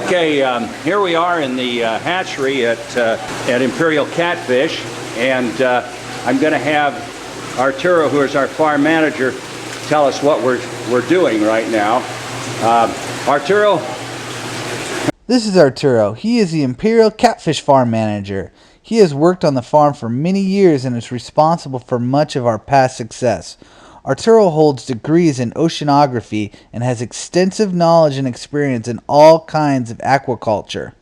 Okay, here we are in the hatchery at Imperial Catfish, and I'm going to have Arturo, who is our farm manager, tell us what we're doing right now. Arturo? This is Arturo. He is the Imperial Catfish farm manager. He has worked on the farm for many years and is responsible for much of our past success. Arturo holds degrees in oceanography and has extensive knowledge and experience in all kinds of aquaculture.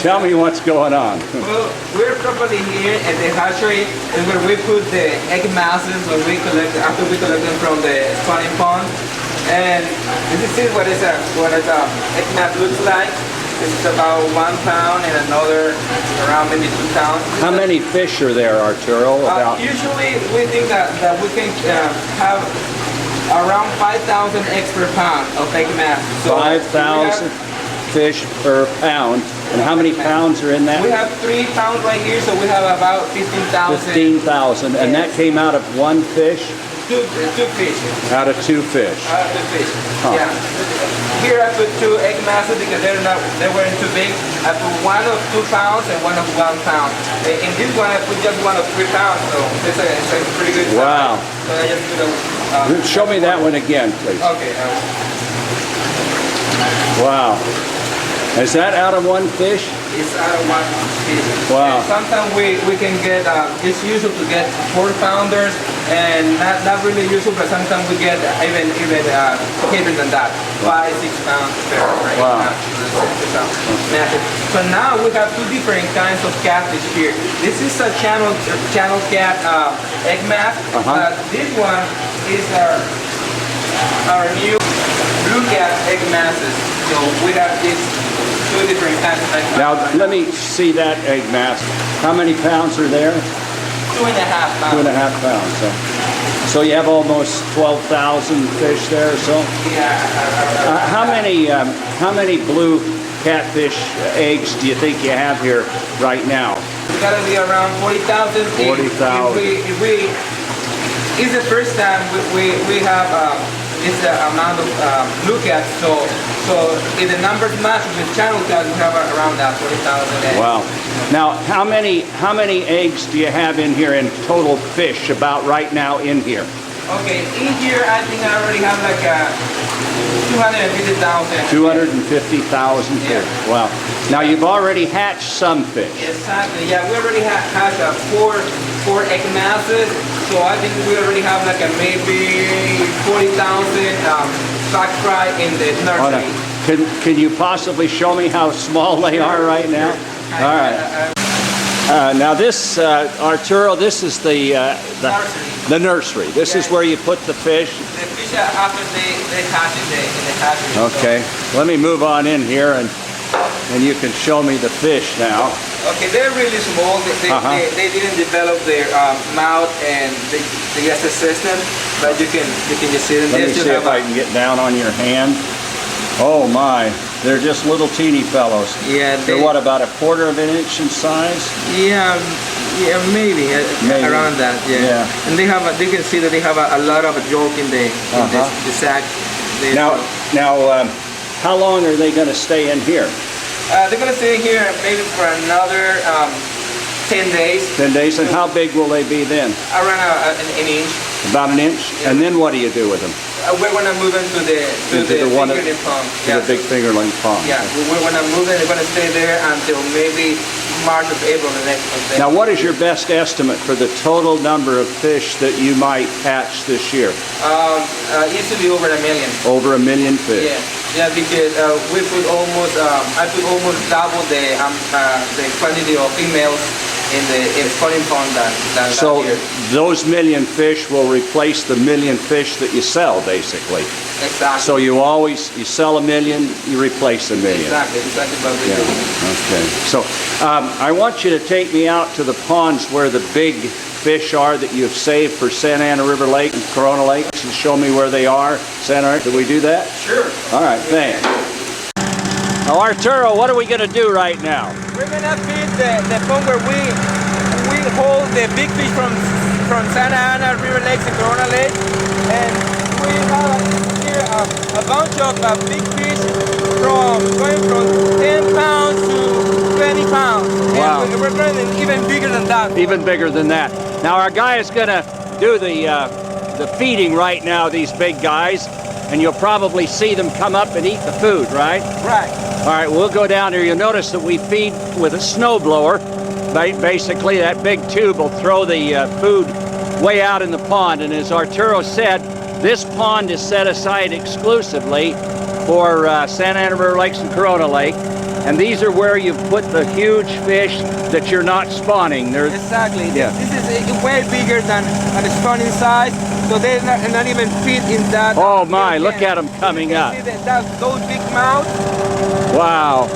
Tell me what's going on. Well, we're probably here at the hatchery, and where we put the egg masses when we collect after we collect them from the spawning pond. And this is what an egg mass looks like. It's about 1 pound and another around maybe 2 pounds. How many fish are there, Arturo? Usually we think that we can have around 5,000 eggs per pound of egg mass. So 5,000 fish per pound. And how many pounds are in that? We have 3 pounds right here, so we have about 15,000. 15,000, and that came out of one fish? Two fish. Out of 2 fish. Out of 2 fish. Huh. Yeah. Here I put 2 egg masses because they weren't too big. I put 1 of 2 pounds and 1 of 1 pound. In this one I put just 1 of 3 pounds, so it's a pretty good size. Wow. So I just put Show me that one again, please. Okay. Wow. Is that out of 1 fish? It's out of 1 fish. Wow. And sometimes we can get, it's usual to get 4 pounders, and not really usual, but sometimes we get even heavier than that, 5, 6 pounds per egg. Wow. So now we have 2 different kinds of catfish here. This is a channel cat egg mass. This one is our new blue cat egg masses. So we have these 2 different kinds of egg masses. Now, let me see that egg mass. How many pounds are there? 2.5 pounds. 2.5 pounds. So you have almost 12,000 fish there or so? Yeah. How many blue catfish eggs do you think you have here right now? It's got to be around 40,000. 40,000. It's the first time we have this amount of blue cats, so if the numbers match with channel cats, we have around that 40,000 eggs. Wow. Now, how many eggs do you have in here in total fish about right now in here? Okay, in here I think I already have like 250,000. 250,000 fish. Yeah. Wow. Now you've already hatched some fish. Exactly. Yeah, we already had 4 egg masses, so I think we already have like maybe 40,000 stock fry in the nursery. Can you possibly show me how small they are right now? All right. Now this, Arturo, this is the nursery. This is where you put the fish. The fish after they hatch in the hatchery. Okay. So. Let me move on in here and you can show me the fish now. Okay, they're really small. They didn't develop their mouth and the digestive system, but you can just see them. Let me see if I can get down on your hand. Oh my, they're just little teeny fellows. Yeah. They're what, about 1/4 of an inch in size? Yeah, maybe around that. Yeah. And they have, you can see that they have a lot of yolk in the sac. Now, how long are they going to stay in here? They're going to stay here maybe for another 10 days. 10 days, and how big will they be then? Around an inch. About an inch? Yeah. And then what do you do with them? We're going to move them to the fingerling pond. To the big fingerling pond. Yeah, we're going to move them. They're going to stay there until maybe March or April the next month. Now, what is your best estimate for the total number of fish that you might hatch this year? Easily over 1 million. Over 1 million fish. Yeah, because we put almost, I put almost double the quantity of females in the spawning pond than so last year. Those 1 million fish will replace the 1 million fish that you sell, basically. Exactly. So you sell 1 million, you replace 1 million. Exactly what we do. Okay. So I want you to take me out to the ponds where the big fish are that you've saved for Santa Ana River Lake and Corona Lake, and show me where they are. Santa Ana, do we do that? Sure. All right, thanks. Now, Arturo, what are we going to do right now? We're going to feed the pond where we hold the big fish from Santa Ana River Lakes and Corona Lake, and we have here a bunch of big fish going from 10 pounds to 20 pounds. Wow. And we're growing even bigger than that. Even bigger than that. Now our guy is going to do the feeding right now, these big guys, and you'll probably see them come up and eat the food, right? Right. All right, we'll go down there. You'll notice that we feed with a snow blower. Basically, that big tube will throw the food way out in the pond. And as Arturo said, this pond is set aside exclusively for Santa Ana River Lakes and Corona Lake. And these are where you've put the huge fish that you're not spawning. Exactly. Yeah. This is way bigger than the spawning size, so they're not even fit in that. Oh my, look can. at them coming up. See those big mouths? Wow.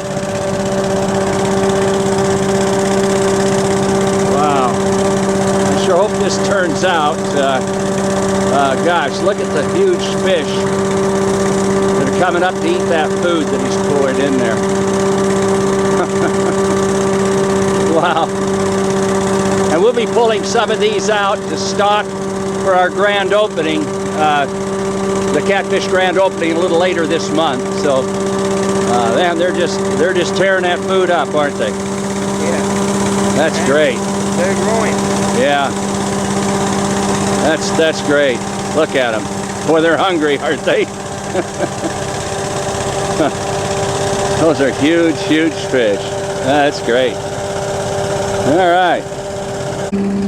Wow. I sure hope this turns out. Gosh, look at the huge fish that are coming up to eat that food that he's poured in there. Wow. And we'll be pulling some of these out to stock for our grand opening, the Catfish grand opening a little later this month. So, man, they're just tearing that food up, aren't they? Yeah. That's great. They're growing. Yeah. That's great. Look at them. Boy, they're hungry, aren't they? Those are huge, huge fish. That's great. All right.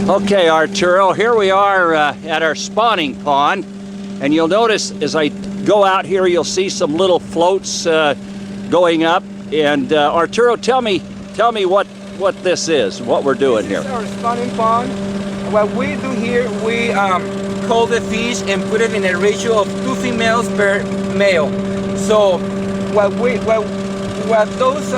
Okay, Arturo, here we are at our spawning pond. And you'll notice as I go out here, you'll see some little floats going up. And Arturo, tell me what this is, what we're doing here. This is our spawning pond. What we do here, we cull the fish and put it in a ratio of 2 females per male. So what those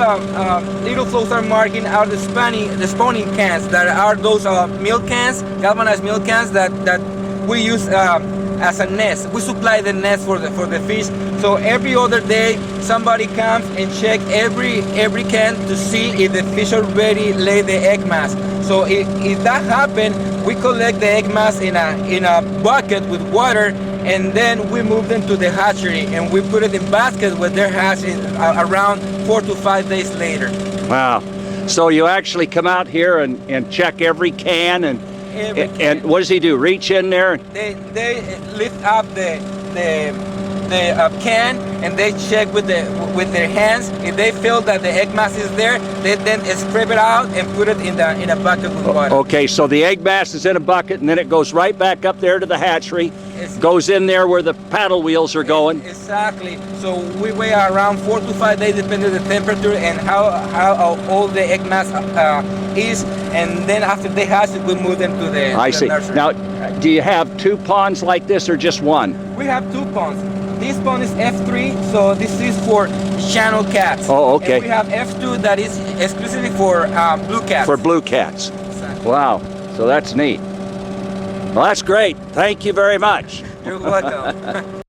little floats are marking are the spawning cans that are those milk cans, galvanized milk cans that we use as a nest. We supply the nest for the fish. So every other day somebody comes and check every can to see if the fish already lay the egg mass. So if that happens, we collect the egg mass in a bucket with water, and then we move them to the hatchery and we put it in baskets where they're hatching around 4 to 5 days later. Wow. So you actually come out here and check every can and what does he do? Reach in there? They lift up the can and they check with their hands. If they feel that the egg mass is there, they then scrape it out and put it in a bucket with water. Okay, so the egg mass is in a bucket and then it goes right back up there to the hatchery. Goes in there where the paddle wheels are going. Exactly. So we wait around 4 to 5 days depending on the temperature and how old the egg mass is, and then after they hatch, we move them to the nursery. Now, do you have 2 ponds like this or just 1? We have 2 ponds. This pond is F3, so this is for channel cats. Oh, okay. And we have F2 that is exclusively for blue cats. For blue cats. Exactly. Wow. So that's neat. Well, that's great. Thank you very much. You're welcome.